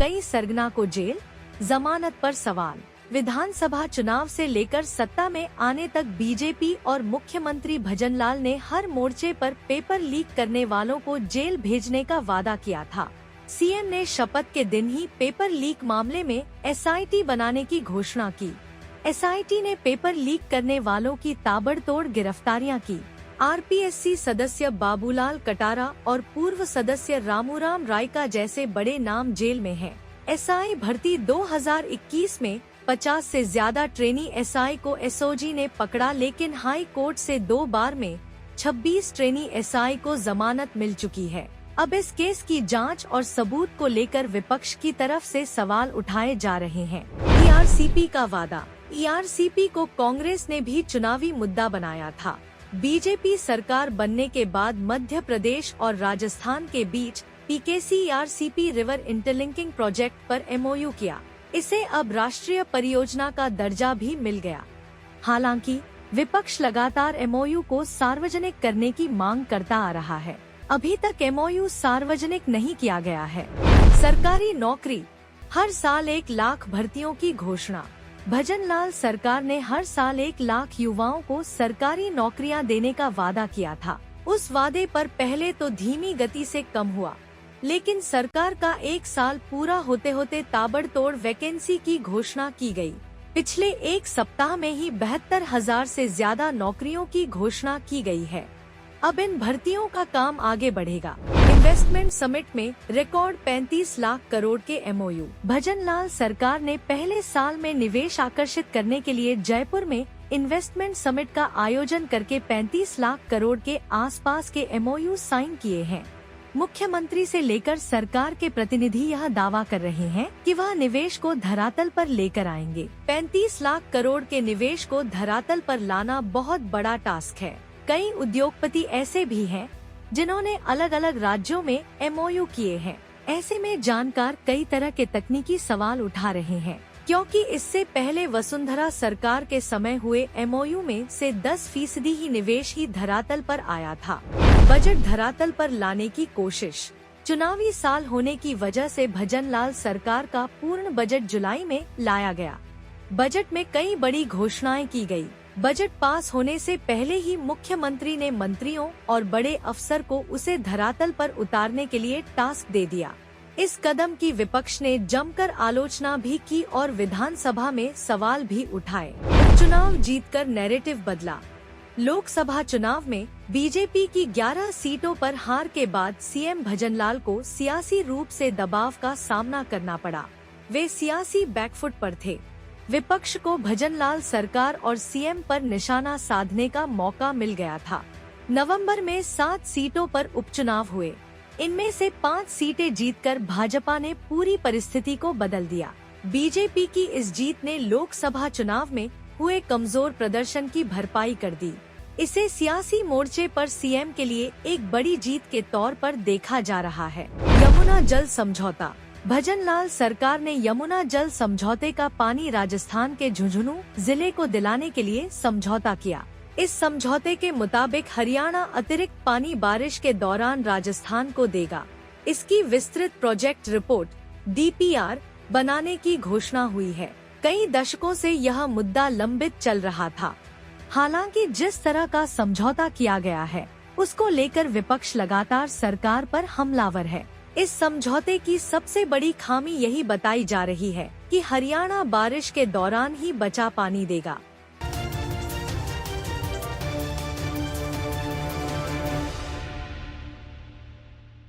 कई सरगना को जेल, जमानत पर सवाल। विधानसभा चुनाव से लेकर सत्ता में आने तक बीजेपी और मुख्यमंत्री भजनलाल ने हर मोर्चे पर पेपर लीक करने वालों को जेल भेजने का वादा किया था। सीएम ने शपथ के दिन ही पेपर लीक मामले में एसआईटी बनाने की घोषणा की। एसआईटी ने पेपर लीक करने वालों की ताबड़तोड़ गिरफ्तारियां की। आरपीएससी सदस्य बाबूलाल कटारा और पूर्व सदस्य रामूराम रायका जैसे बड़े नाम जेल में हैं। एसआई भर्ती 2021 में 50 से ज्यादा ट्रेनी एसआई को एसओजी ने पकड़ा, लेकिन हाई कोर्ट से 2 बार में 26 ट्रेनी एसआई को जमानत मिल चुकी है। अब इस केस की जांच और सबूत को लेकर विपक्ष की तरफ से सवाल उठाए जा रहे हैं। ईआरसीपी का वादा। ईआरसीपी को कांग्रेस ने भी चुनावी मुद्दा बनाया था। बीजेपी सरकार बनने के बाद मध्य प्रदेश और राजस्थान के बीच PKC ERCP river interlinking project पर एमओयू किया। इसे अब राष्ट्रीय परियोजना का दर्जा भी मिल गया। हालांकि विपक्ष लगातार एमओयू को सार्वजनिक करने की मांग करता आ रहा है। अभी तक एमओयू सार्वजनिक नहीं किया गया है। सरकारी नौकरी। हर साल 1 लाख भर्तियों की घोषणा। भजनलाल सरकार ने हर साल 1 लाख युवाओं को सरकारी नौकरियां देने का वादा किया था। उस वादे पर पहले तो धीमी गति से कम हुआ, लेकिन सरकार का 1 साल पूरा होते होते ताबड़तोड़ वैकेंसी की घोषणा की गई। पिछले 1 सप्ताह में ही 72,000 से ज्यादा नौकरियों की घोषणा की गई है। अब इन भर्तियों का काम आगे बढ़ेगा। इन्वेस्टमेंट समिट में रिकॉर्ड 35 लाख करोड़ के एमओयू। भजनलाल सरकार ने पहले साल में निवेश आकर्षित करने के लिए जयपुर में इन्वेस्टमेंट समिट का आयोजन करके 35 लाख करोड़ के आसपास के एमओयू साइन किए हैं। मुख्यमंत्री से लेकर सरकार के प्रतिनिधि यह दावा कर रहे हैं कि वह निवेश को धरातल पर लेकर आएंगे। 35 लाख करोड़ के निवेश को धरातल पर लाना बहुत बड़ा टास्क है। कई उद्योगपति ऐसे भी हैं जिन्होंने अलग अलग राज्यों में एमओयू किए हैं। ऐसे में जानकार कई तरह के तकनीकी सवाल उठा रहे हैं, क्योंकि इससे पहले वसुंधरा सरकार के समय हुए एमओयू में से 10% ही निवेश ही धरातल पर आया था। बजट धरातल पर लाने की कोशिश। चुनावी साल होने की वजह से भजनलाल सरकार का पूर्ण बजट जुलाई में लाया गया। बजट में कई बड़ी घोषणाएं की गई। बजट पास होने से पहले ही मुख्यमंत्री ने मंत्रियों और बड़े अफसर को उसे धरातल पर उतारने के लिए टास्क दे दिया। इस कदम की विपक्ष ने जमकर आलोचना भी की और विधानसभा में सवाल भी उठाए। चुनाव जीतकर नैरेटिव बदला। लोकसभा चुनाव में बीजेपी की 11 सीटों पर हार के बाद सीएम भजनलाल को सियासी रूप से दबाव का सामना करना पड़ा। वे सियासी बैकफुट पर थे। विपक्ष को भजनलाल सरकार और सीएम पर निशाना साधने का मौका मिल गया था। नवंबर में 7 सीटों पर उपचुनाव हुए। इनमें से 5 सीटें जीतकर भाजपा ने पूरी परिस्थिति को बदल दिया। बीजेपी की इस जीत ने लोकसभा चुनाव में हुए कमजोर प्रदर्शन की भरपाई कर दी। इसे सियासी मोर्चे पर सीएम के लिए एक बड़ी जीत के तौर पर देखा जा रहा है। यमुना जल समझौता। भजनलाल सरकार ने यमुना जल समझौते का पानी राजस्थान के झुंझुनू जिले को दिलाने के लिए समझौता किया। इस समझौते के मुताबिक हरियाणा अतिरिक्त पानी बारिश के दौरान राजस्थान को देगा। इसकी विस्तृत प्रोजेक्ट रिपोर्ट डीपीआर बनाने की घोषणा हुई है। कई दशकों से यह मुद्दा लंबित चल रहा था। हालांकि जिस तरह का समझौता किया गया है, उसको लेकर विपक्ष लगातार सरकार पर हमलावर है। इस समझौते की सबसे बड़ी खामी यही बताई जा रही है कि हरियाणा बारिश के दौरान ही बचा पानी देगा।